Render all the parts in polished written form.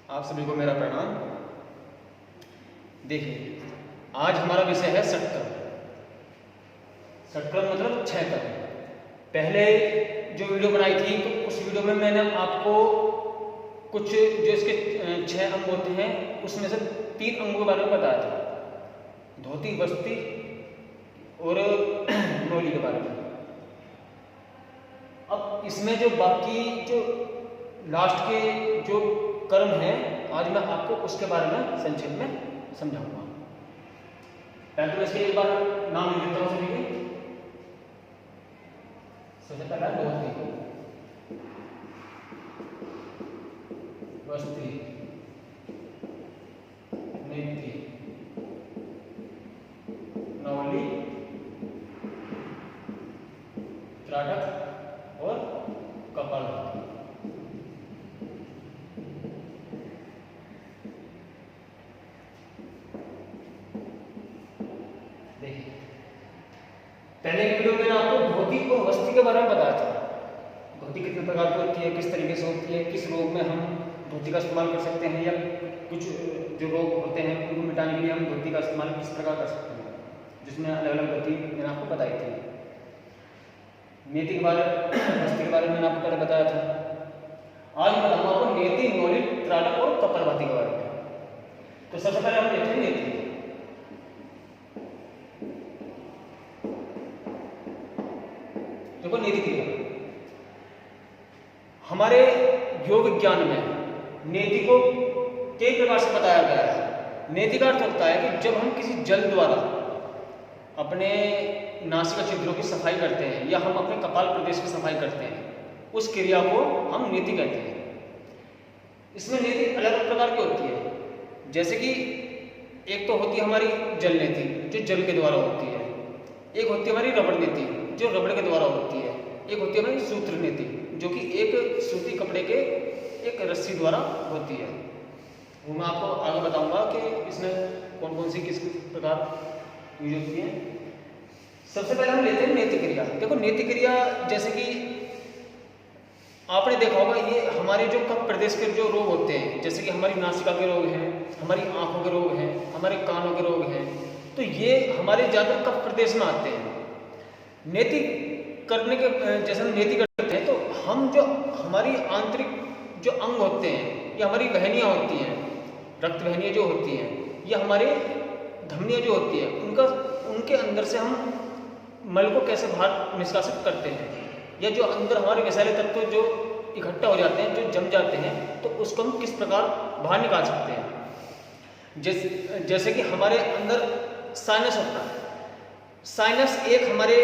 आप सभी को मेरा प्रणाम। देखिए, आज हमारा विषय है षटक्रम। षटक्रम मतलब 6 क्रम। पहले जो वीडियो बनाई थी तो उस वीडियो में मैंने आपको कुछ जो इसके 6 अंग होते हैं उसमें से 3 अंगों के बारे में बताया था, धोती, बस्ती और नौली के बारे में। अब इसमें जो बाकी जो लास्ट के जो कर्म है, आज मैं आपको उसके बारे में संक्षेप में समझाऊंगा। पहले तो इसके एक बार नाम लिख देता हूं सभी के। सबसे पहला धोती, बस्ती, नेति, नौली, त्राटक और कपालभाति। देखिए, पहले की वीडियो में आपको धोती और बस्ती के बारे में बताया था। धोती कितने प्रकार की होती है, किस तरीके से होती है, किस रोग में हम धोती का इस्तेमाल कर सकते हैं, या कुछ जो रोग होते हैं उनको मिटाने के लिए हम धोती का इस्तेमाल किस प्रकार कर सकते हैं, जिसमें अलग अलग धोती मैंने आपको बताई थी। नेति के बारे बस्ती के बारे में मैंने आपको पहले बताया था। आज मैं बताऊंगा आपको नेति, नौली, त्राटक और कपालभाति के बारे में। तो सबसे पहले हम देखते हैं नेति। देखो, नेति क्रिया हमारे योग विज्ञान में नेति को कई प्रकार से बताया गया है। नेति का अर्थ होता है कि जब हम किसी जल द्वारा अपने नासिका छिद्रों की सफाई करते हैं या हम अपने कपाल प्रदेश की सफाई करते हैं, उस क्रिया को हम नेति कहते हैं। इसमें नेति अलग अलग प्रकार की होती है। जैसे कि एक तो होती है हमारी जल नेति, जो जल के द्वारा होती है। एक होती है हमारी रबड़ नेति, जो रबड़ के द्वारा होती है। एक होती है हमारी सूत्र नेति, जो कि एक सूती कपड़े के एक रस्सी द्वारा होती है। वो मैं आपको आगे बताऊंगा कि इसमें कौन कौन सी किस प्रकार यूज होती है। सबसे पहले हम लेते हैं नेति क्रिया। देखो, नेति क्रिया जैसे कि आपने देखा होगा, ये हमारे जो कफ प्रदेश के जो रोग होते हैं, जैसे कि हमारी नासिका के रोग हैं, हमारी आंखों के रोग हैं, हमारे कानों के रोग हैं, तो ये हमारे ज़्यादा कफ प्रदेश में आते हैं। नेति करने के जैसे हम नेति करते हैं तो हम जो हमारी आंतरिक जो अंग होते हैं, ये हमारी वहनियाँ होती हैं, रक्त वहनियाँ जो होती हैं, ये हमारे धमनियाँ जो होती हैं, उनके अंदर से हम मल को कैसे बाहर निष्कासित करते हैं, या जो अंदर हमारे विषैले तत्व जो इकट्ठा हो जाते हैं, जो जम जाते हैं, तो उसको हम किस प्रकार बाहर निकाल सकते हैं। जैसे कि हमारे अंदर साइनस होता है। साइनस एक हमारे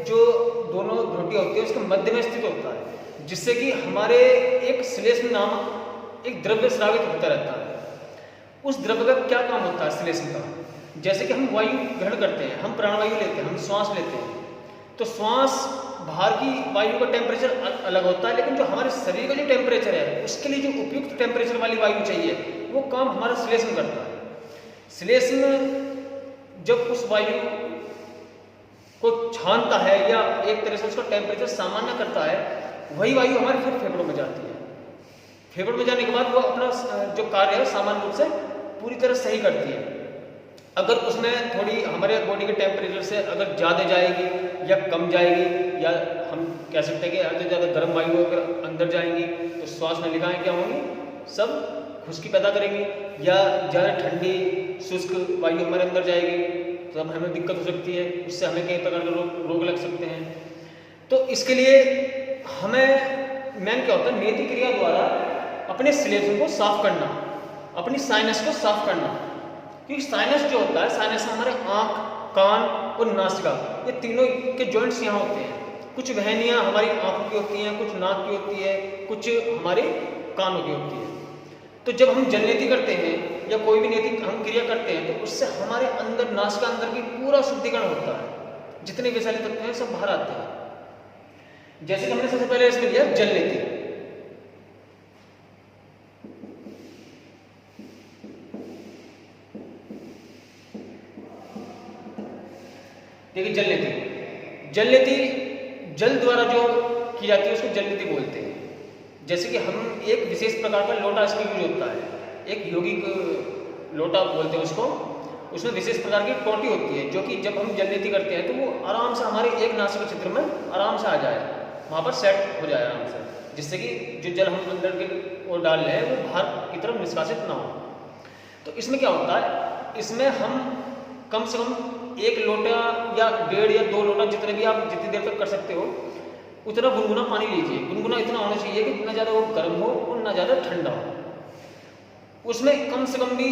जो दोनों घोटी होती है उसके मध्य में स्थित होता है, जिससे कि हमारे एक श्लेष्म नामक एक द्रव्य स्रावित होता रहता है। उस द्रव्य का क्या काम होता है श्लेष्म का? जैसे कि हम वायु ग्रहण करते हैं, हम प्राणवायु लेते हैं, हम श्वास लेते हैं, तो श्वास बाहर की वायु का टेम्परेचर अलग होता है, लेकिन जो हमारे शरीर का जो टेम्परेचर है उसके लिए जो उपयुक्त टेम्परेचर वाली वायु चाहिए, वो काम हमारा श्लेष्म करता है। श्लेष्म जब उस वायु को छानता है या एक तरह से उसका टेम्परेचर सामान्य करता है, वही वायु हमारे फिर फेफड़ों में जाती है। फेफड़ों में जाने के बाद वो अपना जो कार्य है सामान्य रूप से पूरी तरह सही करती है। अगर उसमें थोड़ी हमारे बॉडी के टेम्परेचर से अगर ज़्यादा जाएगी या कम जाएगी, या हम कह सकते हैं कि ज़्यादा से ज़्यादा गर्म वायु अगर अंदर जाएंगी तो श्वास नलिकाएं क्या होंगी, सब खुश्की पैदा करेंगी, या ज़्यादा ठंडी शुष्क वायु हमारे अंदर जाएगी तो अब हमें दिक्कत हो सकती है, उससे हमें कई प्रकार के रोग लग सकते हैं। तो इसके लिए हमें मेन क्या होता है, नेति क्रिया द्वारा अपने श्लेष्म को साफ करना, अपनी साइनस को साफ करना। क्योंकि साइनस जो होता है, साइनस हमारे आँख, कान और नासिका, ये तीनों के जॉइंट्स यहाँ होते हैं। कुछ वहनियाँ हमारी आँखों की होती हैं, कुछ नाक की होती है, कुछ हमारे कानों की होती है। तो जब हम जल नेति करते हैं या कोई भी नेति हम क्रिया करते हैं, तो उससे हमारे अंदर नासिका अंदर की पूरा शुद्धिकरण होता है, जितने विषैले तत्व हैं सब बाहर आते हैं। जैसे कि हमने सबसे पहले इसमें लिया जल नेति। देखिए, जल नेति जल द्वारा जो की जाती है उसको जल नेति बोलते हैं। जैसे कि हम एक विशेष प्रकार का लोटा इसमें यूज होता है, एक यौगिक लोटा बोलते हैं उसको, उसमें विशेष प्रकार की टोंटी होती है जो कि जब हम जल नीति करते हैं तो वो आराम से हमारे एक नासिका छिद्र में आराम से आ जाए, वहाँ पर सेट हो जाए आराम से, जिससे कि जो जल हम अंदर की ओर डाल रहे हैं वो बाहर की तरफ निष्कासित ना हो। तो इसमें क्या होता है, इसमें हम कम से कम 1 लोटा या 1.5 या 2 लोटा जितने भी आप जितनी देर तक कर सकते हो उतना गुनगुना पानी लीजिए। गुनगुना इतना होना चाहिए कि ना ज़्यादा वो गर्म हो और ना ज़्यादा ठंडा हो। उसमें कम से कम भी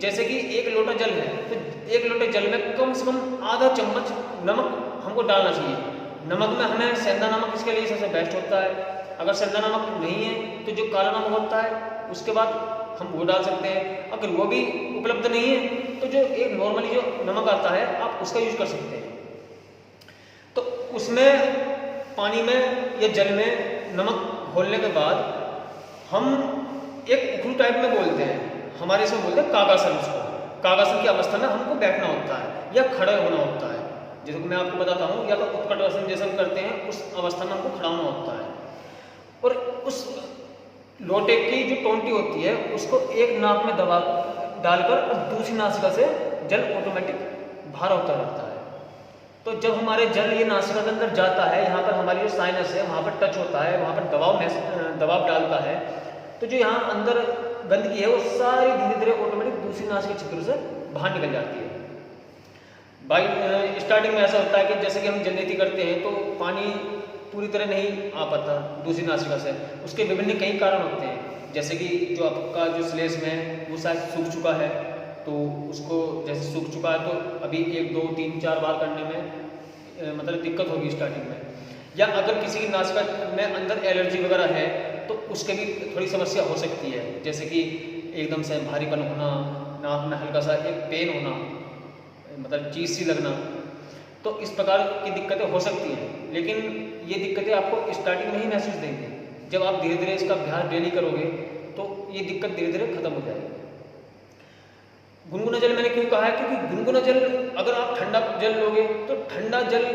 जैसे कि 1 लोटा जल है तो 1 लोटे जल में कम से कम आधा चम्मच नमक हमको डालना चाहिए। नमक में हमें सेंधा नमक इसके लिए सबसे बेस्ट होता है। अगर सेंधा नमक नहीं है तो जो काला नमक होता है उसके बाद हम वो डाल सकते हैं। अगर वो भी उपलब्ध नहीं है तो जो एक नॉर्मली जो नमक आता है आप उसका यूज कर सकते हैं। तो उसमें पानी में या जल में नमक घोलने के बाद हम एक उखलू टाइप में बोलते हैं, हमारे इसमें बोलते हैं कागासन। उसको कागासन की अवस्था में हमको बैठना होता है या खड़े होना होता है। जैसे कि मैं आपको बताता हूँ, या तो उत्कट आसन जैसे हम करते हैं उस अवस्था में हमको खड़ा होना होता है। और उस लोटे की जो टोंटी होती है उसको एक नाक में दबा डालकर और दूसरी नासिका से जल ऑटोमेटिक बाहर होता रहता है। तो जब हमारे जल ये नासिका के अंदर जाता है, यहाँ पर हमारी जो साइनस है वहाँ पर टच होता है, वहाँ पर दबाव डालता है, तो जो यहाँ अंदर गंदगी है वो सारी धीरे धीरे ऑटोमेटिक दूसरी नासिका छिद्र से बाहर निकल जाती है। स्टार्टिंग में ऐसा होता है कि जैसे कि हम जल नीति करते हैं तो पानी पूरी तरह नहीं आ पाता दूसरी नासिका से। उसके विभिन्न कई कारण होते हैं, जैसे कि जो आपका जो श्लेष्म है वो शायद सूख चुका है, तो उसको जैसे सूख चुका है तो अभी 1, 2, 3, 4 बार करने में मतलब दिक्कत होगी स्टार्टिंग में। या अगर किसी की नासिका में अंदर एलर्जी वगैरह है तो उसके भी थोड़ी समस्या हो सकती है, जैसे कि एकदम से भारीपन होना, नाक में हल्का सा एक पेन होना, मतलब चीज़ सी लगना। तो इस प्रकार की दिक्कतें हो सकती हैं, लेकिन ये दिक्कतें आपको स्टार्टिंग में ही महसूस देंगे। जब आप धीरे धीरे इसका अभ्यास डेली करोगे तो ये दिक्कत धीरे धीरे खत्म हो जाएगी। गुनगुना जल मैंने क्यों कहा है, क्योंकि गुनगुना जल अगर आप ठंडा जल लोगे तो ठंडा जल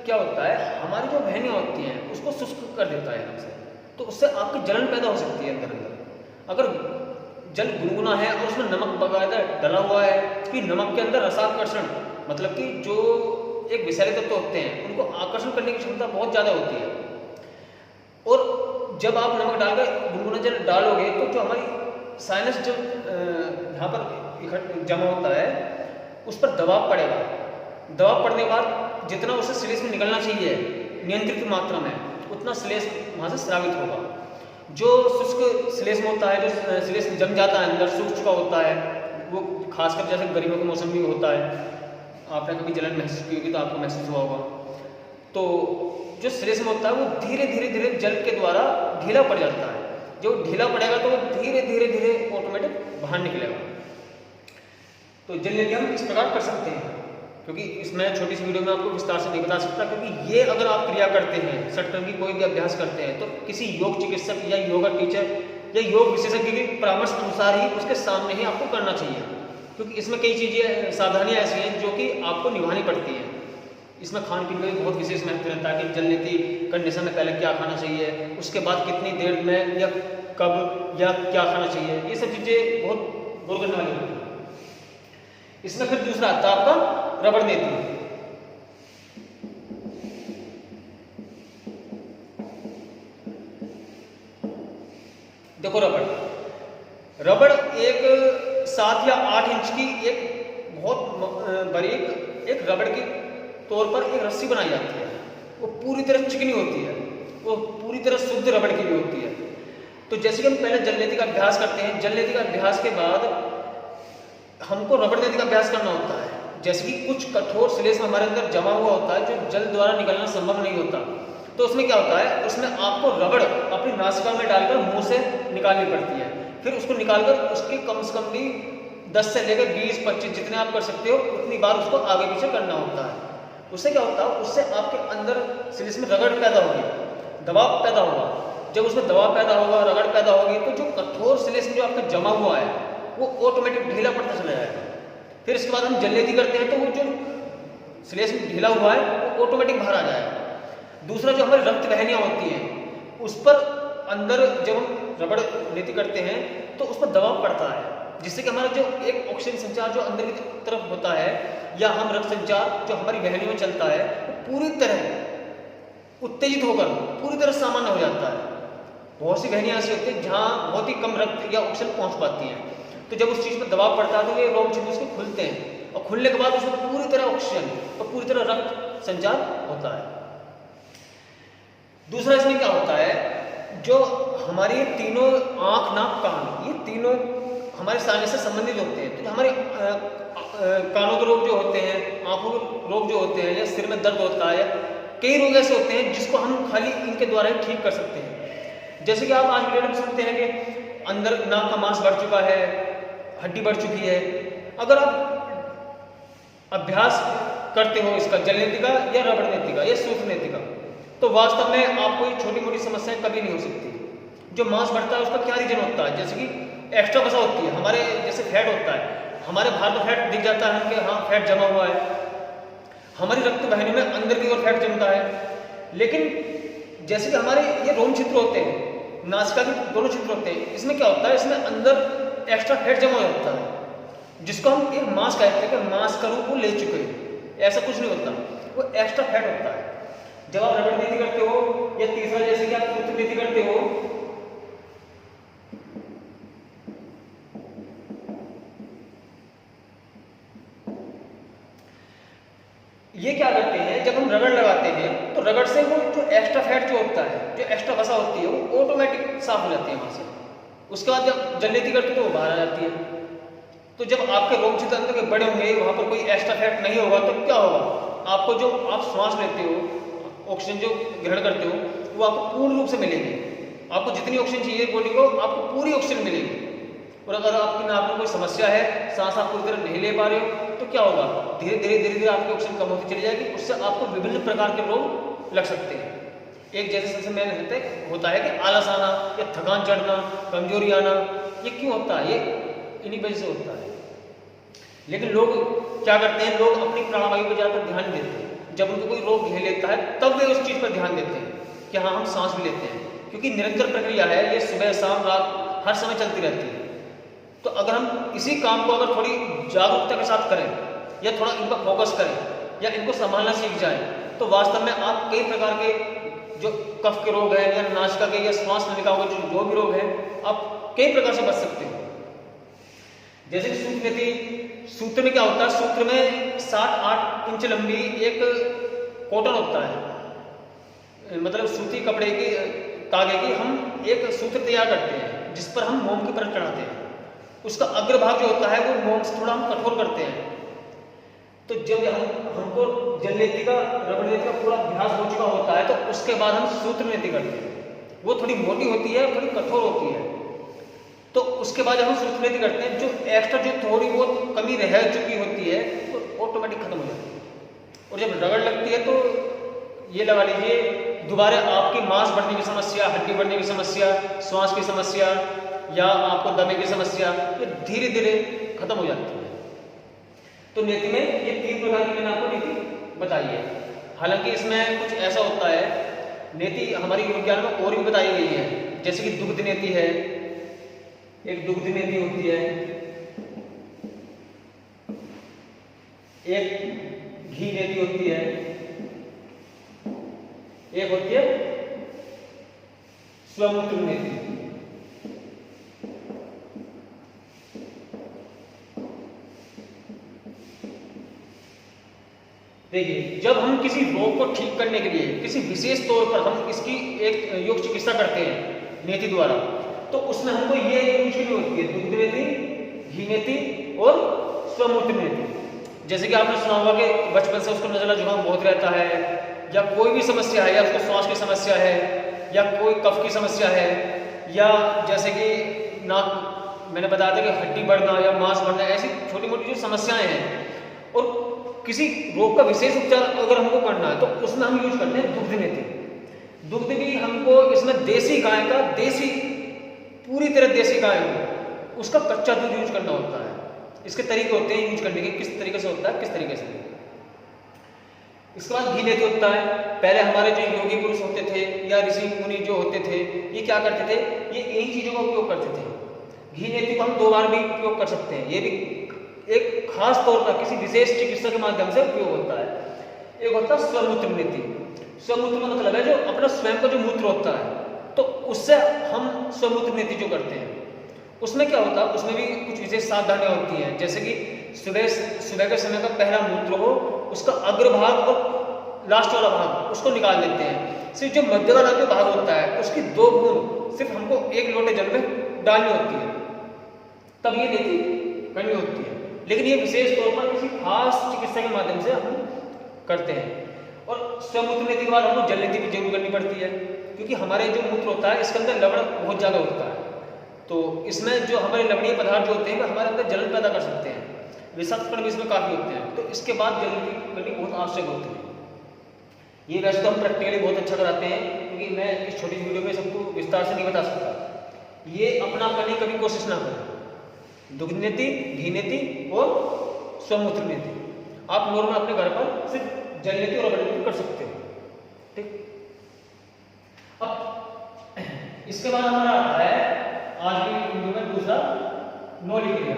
क्या होता है, हमारी जो वहनियाँ होती हैं उसको शुष्क कर देता है हमसे, तो उससे आपकी जलन पैदा हो सकती है अंदर अंदर। अगर जल गुनगुना है और उसमें नमक बकायदा डला हुआ है कि नमक के अंदर रसाकर्षण, मतलब कि जो एक विषैले तत्व होते हैं उनको आकर्षण करने की क्षमता बहुत ज़्यादा होती है। और जब आप नमक डालकर गुनगुना जल डालोगे तो जो हमारी साइनस जो यहाँ पर जमा होता है उस पर दबाव पड़ेगा। दबाव पड़ने के बाद जितना उससे श्लेष्म में निकलना चाहिए नियंत्रित मात्रा में, उतना श्लेष्म वहाँ से स्रावित होगा। जो शुष्क श्लेष्म होता है, जो श्लेष्म जम जाता है अंदर, सूख चुका होता है, वो खासकर जैसे गर्मियों के मौसम में होता है, आपने कभी जलन महसूस की होगी तो आपको महसूस हुआ होगा। तो जो श्लेष्म होता है वो धीरे धीरे धीरे जल के द्वारा ढीला पड़ जाता है। जो ढीला पड़ेगा तो वो धीरे धीरे धीरे ऑटोमेटिक बाहर निकलेगा। तो जल नीति हम इस प्रकार कर सकते हैं, क्योंकि इसमें छोटी सी वीडियो में आपको विस्तार से नहीं बता सकता, क्योंकि ये अगर आप क्रिया करते हैं, षटक्रम की कोई भी अभ्यास करते हैं, तो किसी योग चिकित्सक या योगा टीचर या योग विशेषज्ञ के परामर्श अनुसार ही उसके सामने ही आपको करना चाहिए, क्योंकि इसमें कई चीज़ें सावधानियाँ ऐसी हैं जो कि आपको निभानी पड़ती हैं। इसमें खान पीन में बहुत विशेष महत्व रहता है कि जल नीति करने से पहले क्या खाना चाहिए, उसके बाद कितनी देर में या कब या क्या खाना चाहिए, ये सब चीज़ें बहुत गौर करने वाली होती हैं। इसमें फिर दूसरा आता है आपका रबड़ नीति। देखो रबड़ एक 7 या 8 इंच की एक बहुत बारीक एक रबड़ की तौर पर एक रस्सी बनाई जाती है। वो पूरी तरह चिकनी होती है, वो पूरी तरह शुद्ध रबड़ की भी होती है। तो जैसे कि हम पहले जल नीति का अभ्यास करते हैं, जल नीति का अभ्यास के बाद हमको रबड़ नीति का अभ्यास करना होता है। जैसे कि कुछ कठोर श्लेष्म हमारे अंदर जमा हुआ होता है जो जल द्वारा निकलना संभव नहीं होता, तो उसमें क्या होता है, उसमें आपको रबड़ अपनी नासिका में डालकर मुंह से निकालनी पड़ती है। फिर उसको निकालकर उसके कम से कम भी 10 से लेकर 20-25 जितने आप कर सकते हो उतनी बार उसको आगे पीछे करना होता है। उससे क्या होता है, उससे आपके अंदर श्लेष्म में रगड़ पैदा होगी, दबाव पैदा होगा। जब उसमें दबाव पैदा होगा, रगड़ पैदा होगी, तो जो कठोर श्लेष्म जो आपका जमा हुआ है वो ऑटोमेटिक ढीला पड़ता चला जाएगा। फिर इसके बाद हम जल नीति करते हैं तो वो जो श्लेष्म ढीला हुआ है वो ऑटोमेटिक बाहर आ जाएगा। दूसरा जो हमारी रक्त वाहिनियाँ होती हैं उस पर अंदर जब हम रबड़ नीति करते हैं तो उस पर दबाव पड़ता है, जिससे कि हमारा जो एक ऑक्सीजन संचार जो अंदर की तरफ होता है या हम रक्त संचार जो हमारी वहनियों में चलता है वो पूरी तरह उत्तेजित होकर पूरी तरह सामान्य हो जाता है। बहुत सी वहनियाँ ऐसी होती हैं जहाँ बहुत ही कम रक्त या ऑक्सीजन पहुँच पाती हैं, तो जब उस चीज़ पर दबाव पड़ता है तो ये रोम छिद्र उसके खुलते हैं और खुलने के बाद उसमें पूरी तरह ऑक्सीजन और पूरी तरह रक्त संचार होता है। दूसरा इसमें क्या होता है, जो हमारी तीनों आँख नाक कान ये तीनों हमारे सामने से संबंधित होते हैं, तो हमारे कानों के रोग जो होते हैं, आंखों के रोग जो होते हैं या सिर में दर्द होता है, कई रोग ऐसे होते हैं जिसको हम खाली इनके द्वारा ही ठीक कर सकते हैं। जैसे कि आप आज की डेट में सुनते हैं कि अंदर नाक का मांस बढ़ चुका है, हड्डी बढ़ चुकी है। अगर आप अभ्यास करते हो इसका जल नीति का या रबड़ नीति का या सूत्र नीति का, तो वास्तव में आपको ये छोटी मोटी समस्याएं कभी नहीं हो सकती। जो मांस बढ़ता है उसका क्या रीजन होता है, जैसे कि एक्स्ट्रा वसा होती है, हमारे जैसे फैट होता है, हमारे बाहर तो फैट दिख जाता है कि हाँ फैट जमा हुआ है, हमारी रक्त वाहिनी में अंदर की ओर फैट जमता है। लेकिन जैसे कि हमारे ये रोम छिद्र होते हैं, नासिका के दोनों छिद्र होते हैं, इसमें क्या होता है, इसमें अंदर एक्स्ट्रा फैट जमा हो जाता है, जिसको हम एक मांस कहते हैं कि मांस का रूप वो ले चुके हैं। ऐसा कुछ नहीं होता, वो एक्स्ट्रा फैट होता है। जब आप रबड़ नीति करते हो या तीसरा जैसे कि आप सूत्र नीति करते हो, ये क्या करते हैं, जब हम रगड़ लगाते हैं तो रगड़ से वो जो एक्स्ट्रा फैट जो होता है, जो एक्स्ट्रा वसा होती है, वो ऑटोमेटिक साफ हो जाती है वहां से। उसके बाद जब जल नीति करते हो तो वो बाहर आ जाती है। तो जब आपके रोम छिद्र अंदर के बड़े होंगे, वहां पर कोई एक्स्ट्रा फैट नहीं होगा, तो क्या होगा, आपको जो आप श्वास लेते हो, ऑक्सीजन जो ग्रहण करते हो, वो आपको पूर्ण रूप से मिलेगी। आपको जितनी ऑक्सीजन चाहिए बॉडी को, आपको पूरी ऑक्सीजन मिलेगी। और अगर आपकी नाक में कोई समस्या है, सांस आप पूरी तरह नहीं ले पा रहे हो, तो क्या होगा, धीरे धीरे आपकी ऑक्सीजन कम होती चली जाएगी। उससे आपको विभिन्न प्रकार के रोग लग सकते हैं। एक जैसे सबसे मेन होता है कि आलस आना या थकान चढ़ना, कमजोरी आना। ये क्यों होता है, ये इन्हीं वजह से होता है। लेकिन लोग क्या करते हैं, लोग अपनी प्राणवायु पर ज़्यादा ध्यान देते हैं। जब उनको कोई रोग घेर लेता है तब वे उस चीज़ पर ध्यान देते हैं कि हाँ हम सांस भी लेते हैं, क्योंकि निरंतर प्रक्रिया है, ये सुबह शाम रात हर समय चलती रहती है। तो अगर हम इसी काम को अगर थोड़ी जागरूकता के साथ करें या थोड़ा इन पर फोकस करें या इनको संभालना सीख जाएं, तो वास्तव में आप कई प्रकार के जो कफ के रोग हैं या नासिका के या श्वास नलिका के जो भी रोग हैं, आप कई प्रकार से बच सकते हो। जैसे कि सूत्र नीति, सूत्र में क्या होता है, सूत्र में 7-8 इंच लंबी एक कॉटन होता है, मतलब सूती कपड़े की तागे की हम एक सूत्र तैयार करते हैं जिस पर हम मोम की परत चढ़ाते हैं। उसका अग्रभाग जो होता है वो मोम से थोड़ा हम कठोर करते हैं। तो जब हमको जल नीति का रबड़ नीति का पूरा अभ्यास हो चुका होता है, तो उसके बाद हम सूत्र नीति करते हैं। वो थोड़ी मोटी होती है, थोड़ी कठोर होती है। तो उसके बाद जब हम सूत्र नीति करते हैं, जो एक्स्ट्रा जो थोड़ी बहुत कमी रह चुकी होती है तो ऑटोमेटिक खत्म हो जाती है। और जब रगड़ लगती है तो ये लगा लीजिए दोबारा आपकी मांस बढ़ने की समस्या, हड्डी बढ़ने की समस्या, श्वास की समस्या या आपको दमे की समस्या, ये धीरे धीरे खत्म हो जाती है। तो नीति में ये 3 प्रकार की मैंने आपको नीति बताई है। हालांकि इसमें कुछ ऐसा होता है, नीति हमारी विज्ञान में और भी बताई गई है, जैसे कि दुग्ध नीति है, एक दुग्ध नीति होती है, एक घी नीति होती है, एक होती है स्वमूत्र नीति। देखिए, जब हम किसी रोग को ठीक करने के लिए किसी विशेष तौर पर हम इसकी एक योग चिकित्सा करते हैं नीति द्वारा, तो उसमें हमको ये यूज करनी होती है, दुग्ध नीति, घी नीति और स्वमूत्र नीति। जैसे कि आपने सुना होगा कि बचपन से उसको नज़ला जुकाम बहुत रहता है, या कोई भी समस्या है, या उसको श्वास की समस्या है, या कोई कफ की समस्या है, या जैसे कि नाक मैंने बताया था कि हड्डी बढ़ना या मांस बढ़ना, ऐसी छोटी मोटी जो समस्याएं हैं, और किसी रोग का विशेष उपचार अगर हमको करना है तो उसमें हम यूज करते हैं दुग्ध नीति। दुग्ध भी हमको इसमें देसी गाय का, देसी पूरी तरह देसी गाय हो उसका कच्चा दूध यूज करना होता है। इसके तरीके होते हैं यूज करने के, किस तरीके से होता है, किस तरीके से। इसके बाद घी नीति होता है। पहले हमारे जो योगी पुरुष होते थे या ऋषि मुनि जो होते थे ये क्या करते थे, ये यही चीज़ों का उपयोग करते थे। घी नेति को हम 2 बार भी उपयोग कर सकते हैं, ये भी एक खास तौर पर किसी विशेष चिकित्सा के माध्यम से उपयोग होता है। एक होता है स्वमूत्र नेति। स्वमूत्र का मतलब है जो अपना स्वयं का जो मूत्र होता है, तो उससे हम स्वमूत्र नेति जो करते हैं उसमें क्या होता है, उसमें भी कुछ विशेष सावधानियां होती हैं। जैसे कि सुबह के समय का पहला मूत्र हो, उसका अग्रभाग और लास्ट वाला भाग उसको निकाल लेते हैं। सिर्फ जो मध्य वाला जो भाग होता है उसकी 2 बूंद सिर्फ हमको 1 लोटे जल में डालनी होती है, तब ये नेति करनी होती है। लेकिन ये विशेष तौर पर किसी खास चिकित्सा के माध्यम से हम करते हैं। और स्वमूत्र नेति के बाद हमको जल नेति भी जरूर करनी पड़ती है, क्योंकि हमारे जो मूत्र होता है इसके अंदर लवण बहुत ज़्यादा होता है, तो इसमें जो हमारे लवणीय पदार्थ जो होते हैं हमारे अंदर जलन पैदा कर सकते हैं, विषाक्त कण भी इसमें काफ़ी होते हैं। तो इसके बाद जल नेति करनी बहुत आवश्यक होती है। ये वैसे तो हम प्रैक्टिकली बहुत अच्छा कराते हैं, क्योंकि मैं इस छोटी वीडियो में सबको विस्तार से नहीं बता सकता। ये अपना करने की कभी कोशिश ना करें। दुग्ध नेति, घी नेति और स्वमूत्र नेति आप नॉर्मल अपने घर पर सिर्फ जल नेति और रबड़ नेति कर सकते हो, ठीक। अब इसके बाद हमारा आता है आज की वीडियो में दूसरा नौली क्रिया।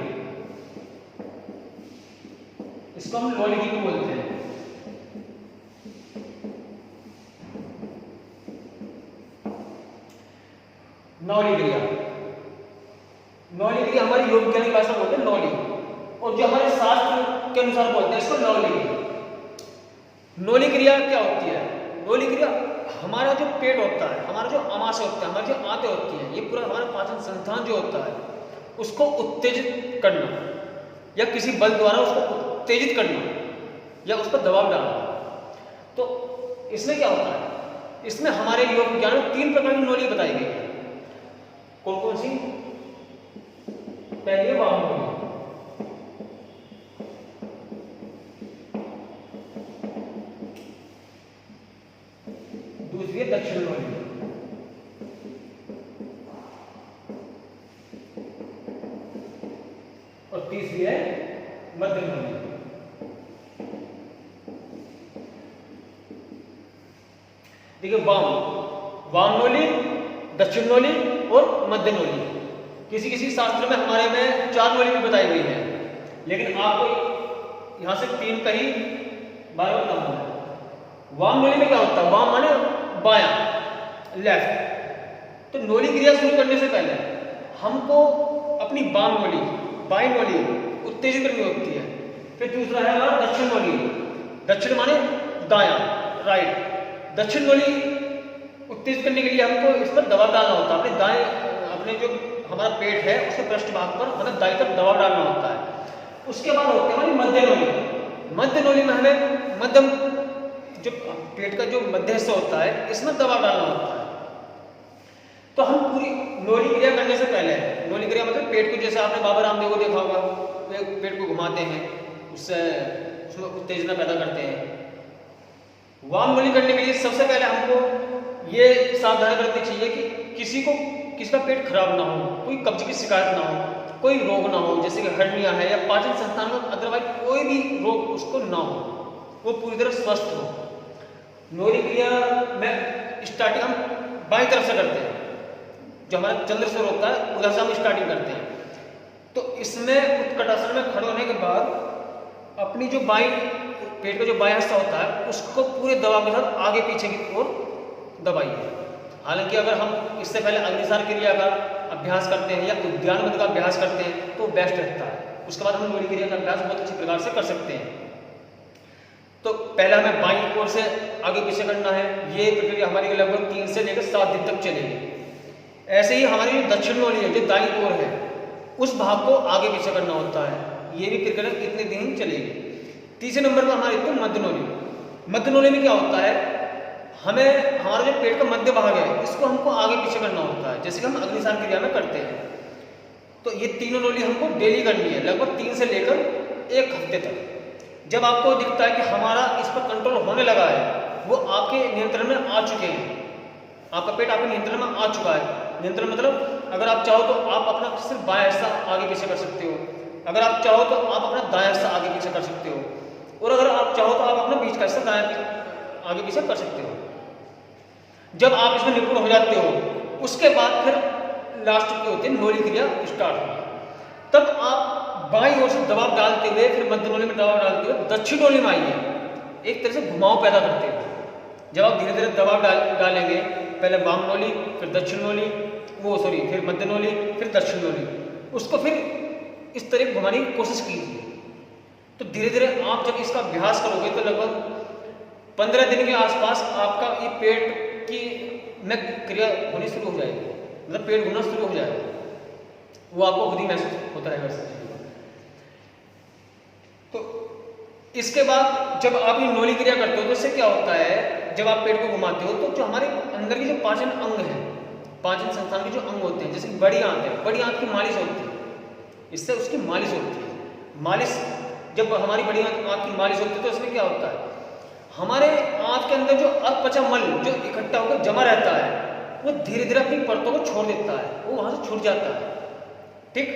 इसको हम नौलिकी भी बोलते हैं। नौली क्रिया, नौली क्रिया हमारी योग विज्ञान की भाषा बोलते हैं नौली, और जो हमारे शास्त्र के अनुसार बोलते हैं इसको नौली। नौली क्रिया क्या होती है? नौली क्रिया हमारा जो पेट होता है, हमारा जो आमाशय होता है, हमारी जो आंतें होती हैं, ये पूरा हमारा पाचन संस्थान जो होता है उसको उत्तेजित करना या किसी बल द्वारा उसको उत्तेजित करना या उस पर दबाव डालना। तो इसमें क्या होता है, इसमें हमारे योग विज्ञान में 3 प्रकार की नौली बताई गई है। कौन कौन सी? पहली है वाम नौली, दूसरी है दक्षिण नौली, और तीसरी है मध्य नौली। देखिए वाम नौली, दक्षिण नौली और मध्य नौली। किसी किसी शास्त्र में हमारे में 4 नौली भी बताई गई है, लेकिन आपको यहां से 3 का ही बार बार करना है। वाम नौली में क्या होता है? वाम माने बायां, लेफ्ट। तो नौली क्रिया शुरू करने से पहले हमको अपनी बाम नौली, बाई नौली उत्तेजित करनी होती है। फिर दूसरा है हमारा दक्षिण नौली, दक्षिण माने दायां, राइट। दक्षिण नौली उत्तेजित करने के लिए हमको इस पर दबाव डालना होता है। अपने दाएं, अपने जो हमारा पेट है उसके पृष्ठभाग पर मतलब दाईं तरफ दबाव डालना होता है। उसके बाद होती है हमारी मध्य नौली। मध्य नौली में हमें मध्यम जो पेट का जो मध्य हिस्सा होता है इसमें दबाव डालना होता है। तो हम पूरी नौली क्रिया करने से पहले, नौली क्रिया मतलब पेट को, जैसे आपने बाबा रामदेव को देखा होगा, पेट को घुमाते हैं, उससे उसमें उत्तेजना पैदा करते हैं। वाम नौली करने के लिए सबसे पहले हमको ये सावधानी रखनी चाहिए कि किसी का पेट खराब ना हो, कोई कब्ज की शिकायत ना हो, कोई रोग ना हो, जैसे कि हर्निया है या पाचन संस्थान में अदरवाइज कोई भी रोग उसको ना हो, वो पूरी तरह स्वस्थ हो। नौली क्रिया में स्टार्टिंग हम बाईं तरफ से करते हैं, जो हमारा चंद्रस्वर होता है उधर से हम स्टार्टिंग करते हैं। तो इसमें उत्कटासन में खड़े होने के बाद अपनी जो बाईं पेट का जो बायां हिस्सा होता है उसको पूरे दबाव के साथ आगे पीछे की ओर दबाइए। हालांकि अगर हम इससे पहले अग्निसार क्रिया का अभ्यास करते हैं या उद्यान बंद का अभ्यास करते हैं तो बेस्ट रहता है। उसके बाद हम नौली क्रिया का अभ्यास बहुत अच्छी प्रकार से कर सकते हैं। तो पहला हमें बाईं ओर से आगे पीछे करना है। ये प्रक्रिया हमारी लगभग 3 से लेकर 7 दिन तक चलेगी। ऐसे ही हमारी जो दक्षिण नौली है जो दाईं ओर है उस भाग को आगे पीछे करना होता है। ये भी प्रक्रिया कितने दिन चलेगी। तीसरे नंबर पर हमारी तो मध्य नौली। मध्य नौली में क्या होता है, हमें हमारा जो पेट का मध्य भाग है इसको हमको आगे पीछे करना होता है, जैसे कि हम अग्निसार क्रिया में करते हैं। तो ये तीनों नौली हमको डेली करनी है, लगभग 3 से लेकर 1 हफ्ते तक। जब आपको दिखता है कि हमारा इस पर कंट्रोल होने लगा है, वो आपके नियंत्रण में आ चुके हैं, आपका पेट आपके नियंत्रण में आ चुका है। नियंत्रण मतलब अगर आप चाहो तो आप अपना सिर्फ बायां हिस्सा आगे पीछे कर सकते हो, अगर आप चाहो तो आप अपना दायां हिस्सा आगे पीछे कर सकते हो, और अगर आप चाहो तो आप अपना बीच का हिस्सा दायां आगे पीछे कर सकते हो। जब आप इसमें निपुण हो जाते हो, उसके बाद फिर लास्ट की होती है नोली क्रिया स्टार्ट होगी। तब आप बाईं ओर से दबाव डालते हुए फिर मध्य नोली में दबाव डालते हुए दक्षिण नोली में आइए, एक तरह से घुमाव पैदा करते हुए। जब आप धीरे धीरे दबाव डालेंगे, पहले वाम नोली, फिर दक्षिण नोली, फिर मध्य नोली, फिर दक्षिण नोली, उसको फिर इस तरह घुमाने की कोशिश कीजिए। तो धीरे धीरे आप जब इसका अभ्यास करोगे तो लगभग 15 दिन के आसपास आपका ये पेट की में क्रिया होनी शुरू हो जाएगी, मतलब पेट घूमना शुरू हो जाएगा, वो आपको खुद ही महसूस होता रहेगा। तो इसके बाद जब आप ये नोली क्रिया करते हो तो इससे क्या होता है, जब आप पेट को घुमाते हो तो जो हमारे अंदर के जो पाचन अंग है, पाचन संस्थान के जो अंग होते हैं, जैसे बड़ी आंत है, बड़ी आंत की मालिश होती है, इससे उसकी मालिश होती है। मालिश जब हमारी बड़ी आंत की मालिश होती है तो इसमें क्या होता है, हमारे आंत के अंदर जो अपचा मल जो इकट्ठा होकर जमा रहता है वो धीरे धीरे अपनी परतों को छोड़ देता है, वो वहां से छूट जाता है। ठीक,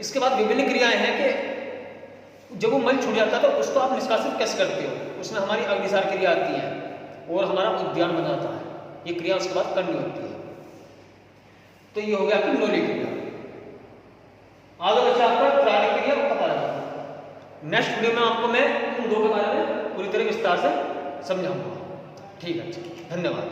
इसके बाद विभिन्न क्रियाएं हैं कि जब वो मल छूट जाता है तो उसको आप निष्कासित कैसे करते हो, उसमें हमारी अग्निसार क्रिया आती है और हमारा उद्यान बन जाता है। ये क्रिया उसके बाद करनी होती है। तो ये हो गया आपकी नोली क्रिया। आगे बच्चा आपका त्राणिक क्रिया पता लगा। नेक्स्ट वीडियो में आपको मैं उन दो के बारे में पूरी तरह विस्तार से समझाऊंगा। ठीक है, धन्यवाद।